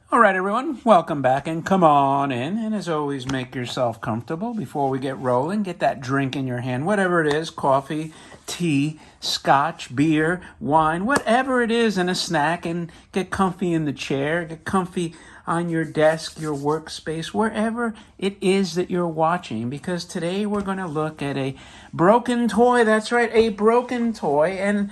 All right, everyone, welcome back and come on in. And as always, make yourself comfortable before we get rolling. Get that drink in your hand, whatever it is, coffee, tea, scotch, beer, wine, whatever it is, and a snack, and get comfy in the chair, get comfy on your desk, your workspace, wherever it is that you're watching, because today we're going to look at a broken toy. That's right, a broken toy. And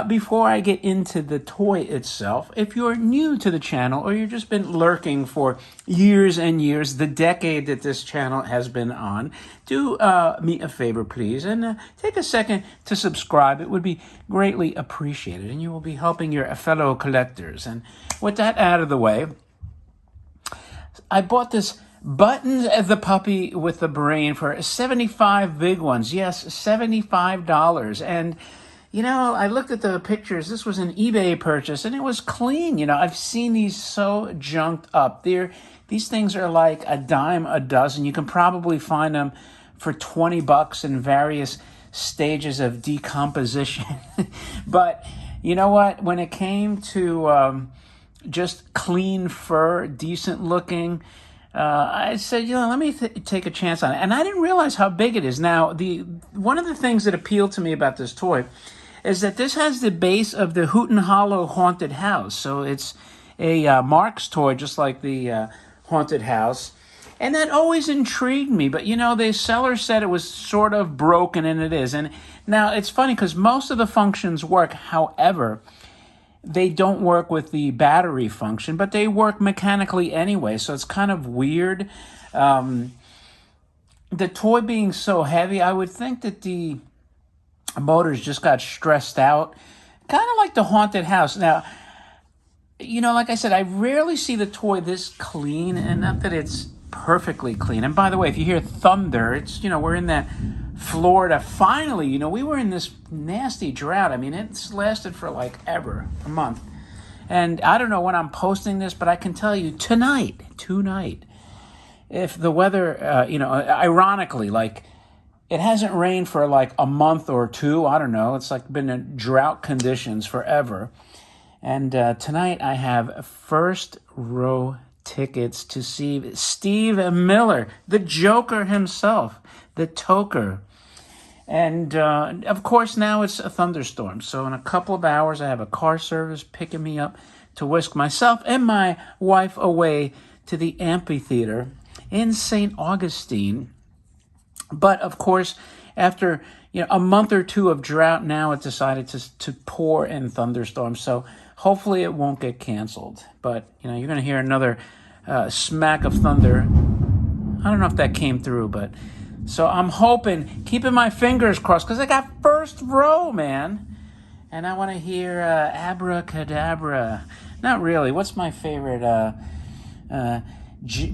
before I get into the toy itself, if you're new to the channel or you've just been lurking for years and years, the decade that this channel has been on, do me a favor, please, and take a second to subscribe. It would be greatly appreciated, and you will be helping your fellow collectors. And with that out of the way, I bought this Buttons the Puppy with the Brain for 75 big ones. Yes, $75. And, you know, I looked at the pictures. This was an eBay purchase, and it was clean. You know, I've seen these so junked up. These things are like a dime a dozen. You can probably find them for $20 in various stages of decomposition. But you know what? When it came to just clean fur, decent looking, I said, you know, let me take a chance on it. And I didn't realize how big it is. Now, one of the things that appealed to me about this toy is that this has the base of the Hooten Hollow Haunted House. So it's a Marx toy, just like the Haunted House. And that always intrigued me. But, you know, the seller said it was sort of broken, and it is. And now, it's funny because most of the functions work. However, they don't work with the battery function, but they work mechanically anyway, so it's kind of weird. The toy being so heavy, I would think that the motors just got stressed out, kind of like the Haunted House. Now, you know, like I said, I rarely see the toy this clean, and not that it's perfectly clean. And by the way, if you hear thunder, it's, you know, we're in that Florida. Finally, you know, we were in this nasty drought. I mean, it's lasted for like ever, a month. And I don't know when I'm posting this, but I can tell you tonight, if the weather, you know, ironically, like it hasn't rained for like a month or two. I don't know. It's like been in drought conditions forever. And tonight I have first row tickets to see Steve Miller, the Joker himself, the toker. And of course, now it's a thunderstorm. So in a couple of hours, I have a car service picking me up to whisk myself and my wife away to the amphitheater in St. Augustine. But of course, after a month or two of drought, now it decided to pour in thunderstorms. So hopefully it won't get canceled. But you're going to hear another smack of thunder. I don't know if that came through, but so I'm hoping, keeping my fingers crossed, because I got first row, man. And I want to hear abracadabra. Not really. What's my favorite?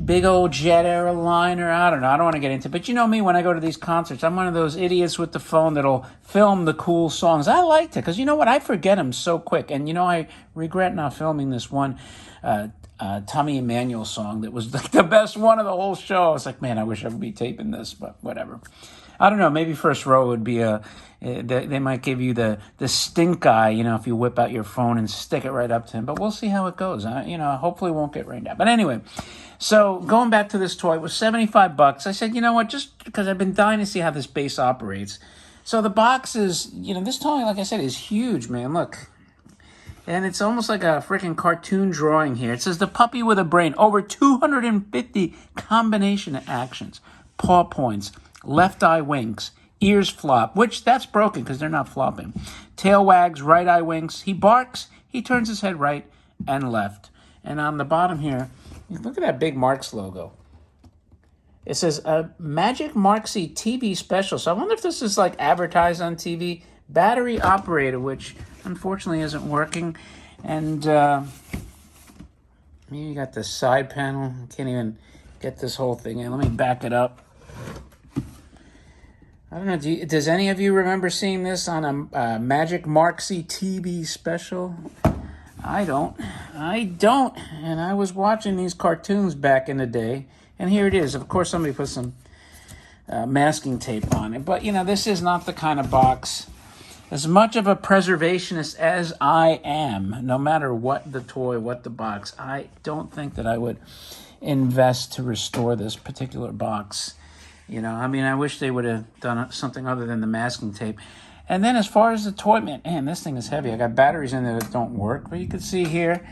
Big old jet airliner. I don't know. I don't want to get into it. But you know me, when I go to these concerts, I'm one of those idiots with the phone that'll film the cool songs. I liked it because you know what? I forget them so quick. And I regret not filming this one Tommy Emmanuel song that was like the best one of the whole show. I was like, man, I wish I would be taping this, but whatever. I don't know. Maybe first row would be they might give you the stink eye, if you whip out your phone and stick it right up to him. But we'll see how it goes. Hopefully it won't get rained out. But anyway, so going back to this toy, it was $75. I said, you know what? Just because I've been dying to see how this base operates. So the box is, this toy, like I said, is huge, man. Look. And it's almost like a freaking cartoon drawing here. It says the puppy with a brain. Over 250 combination actions. Paw points. Left eye winks. Ears flop. Which, that's broken because they're not flopping. Tail wags. Right eye winks. He barks. He turns his head right and left. And on the bottom here, look at that big Marx logo. It says a Magic Marxy TV special. So I wonder if this is like advertised on TV. Battery operated, which unfortunately isn't working. And maybe you got the side panel. I can't even get this whole thing in. Let me back it up. I don't know. Does any of you remember seeing this on a Magic Marxy TV special? I don't. And I was watching these cartoons back in the day. And here it is. Of course, somebody put some masking tape on it. But, this is not the kind of box as much of a preservationist as I am, no matter what the toy, what the box, I don't think that I would invest to restore this particular box. You know, I mean, I wish they would have done something other than the masking tape. And then as far as the toy, man, this thing is heavy. I got batteries in there that don't work, but you can see here,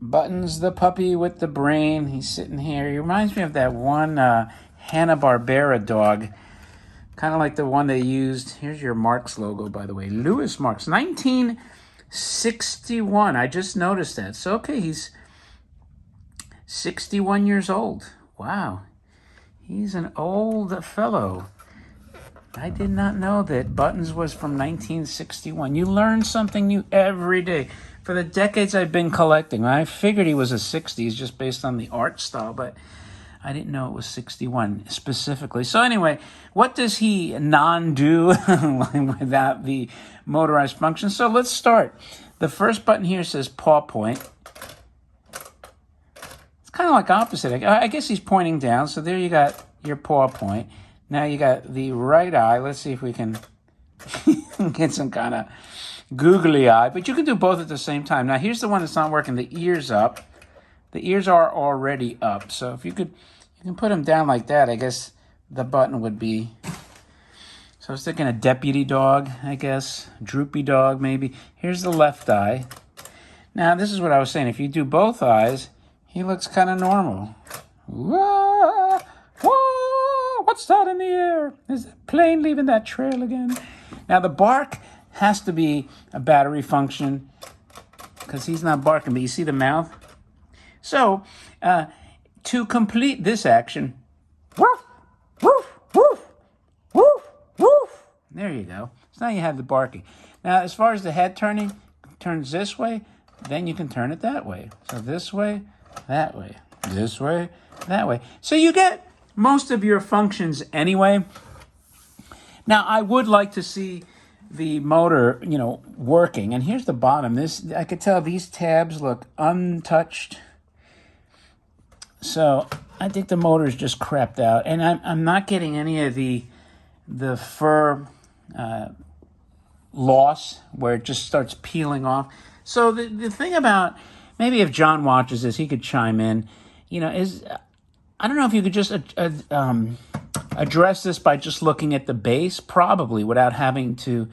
Buttons the puppy with the brain. He's sitting here. He reminds me of that one Hanna-Barbera dog, kind of like the one they used. Here's your Marx logo, by the way. Louis Marx, 1961. I just noticed that. So, okay, he's 61 years old. Wow. He's an old fellow. I did not know that Buttons was from 1961. You learn something new every day. For the decades I've been collecting, I figured he was a 60s just based on the art style, but I didn't know it was 61 specifically. So anyway, what does he non-do without the motorized function? So let's start. The first button here says paw point. It's kind of like opposite. I guess he's pointing down, so there you got your paw point. Now you got the right eye. Let's see if we can get some kind of googly eye, but you can do both at the same time. Now here's the one that's not working. The ears up. The ears are already up. So if you can put them down like that, I guess the button would be. So I was thinking a deputy dog, I guess. Droopy dog, maybe. Here's the left eye. Now this is what I was saying. If you do both eyes, he looks kind of normal. Whoa, whoa, what's that in the air? Is the plane leaving that trail again? Now the bark has to be a battery function because he's not barking, but you see the mouth? So, to complete this action, woof, woof, woof, woof, woof. There you go. So now you have the barking. Now, as far as the head turning, turns this way, then you can turn it that way. So this way, that way, this way, that way. So you get most of your functions anyway. Now, I would like to see the motor, working. And here's the bottom. I could tell these tabs look untouched. So I think the motor is just crapped out. And I'm not getting any of the fur loss where it just starts peeling off. So the thing about, maybe if John watches this, he could chime in, is, I don't know if you could just address this by just looking at the base, probably, without having to,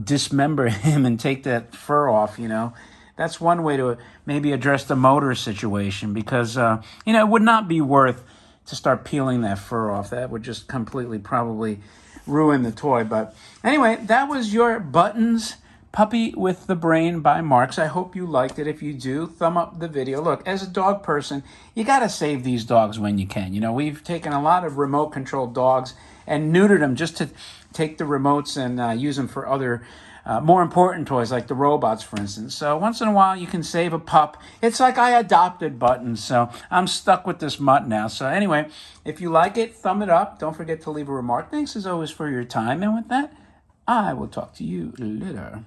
dismember him and take that fur off, That's one way to maybe address the motor situation because, it would not be worth to start peeling that fur off. That would just completely probably ruin the toy. But anyway, that was your Buttons Puppy with the Brain by Marx. I hope you liked it. If you do, thumb up the video. Look, as a dog person, you got to save these dogs when you can. We've taken a lot of remote-controlled dogs and neutered them just to take the remotes and use them for other more important toys, like the robots, for instance. So once in a while, you can save a pup. It's like I adopted Buttons, so I'm stuck with this mutt now. So anyway, if you like it, thumb it up. Don't forget to leave a remark. Thanks, as always, for your time. And with that, I will talk to you later.